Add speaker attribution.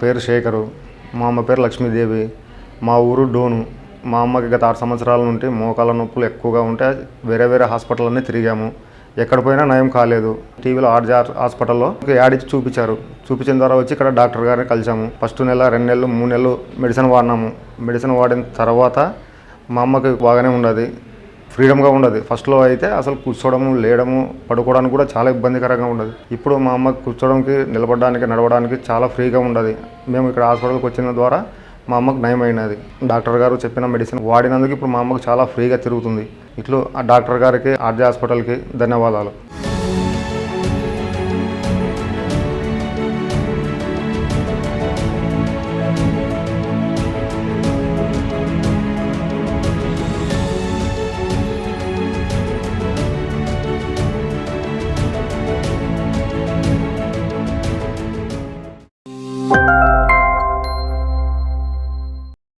Speaker 1: పేరు శేఖరు, మా అమ్మ పేరు లక్ష్మీదేవి. మా ఊరు డోను. మా అమ్మకి గత 6 సంవత్సరాల నుండి మోకాళ్ళ నొప్పులు ఎక్కువగా ఉంటే వేరే హాస్పిటల్ అన్నీ తిరిగాము. ఎక్కడ పోయినా నయం కాలేదు. టీవీలో ఆర్జే హాస్పిటల్లో యాడ్ ఇచ్చి చూపించారు. చూపించిన ద్వారా వచ్చి ఇక్కడ డాక్టర్ గారిని కలిసాము. ఫస్ట్ నెల, 2 నెలలు, 3 నెలలు మెడిసిన్ వాడినాము. మెడిసిన్ వాడిన తర్వాత మా అమ్మకి బాగానే ఉండదు, ఫ్రీడమ్గా ఉండదు. ఫస్ట్లో అయితే అసలు కూర్చోవడము, లేయడము, పడుకోవడానికి కూడా చాలా ఇబ్బందికరంగా ఉండదు. ఇప్పుడు మా అమ్మకి కూర్చోవడానికి, నిలబడడానికి, నడవడానికి చాలా ఫ్రీగా ఉండదు. మేము ఇక్కడ హాస్పిటల్కి వచ్చిన ద్వారా మా అమ్మకు నయమైనది. డాక్టర్ గారు చెప్పిన మెడిసిన్ వాడినందుకు ఇప్పుడు మా అమ్మకు చాలా ఫ్రీగా తిరుగుతుంది. ఇట్లు ఆ డాక్టర్ గారికి, ఆర్జే హాస్పిటల్కి ధన్యవాదాలు.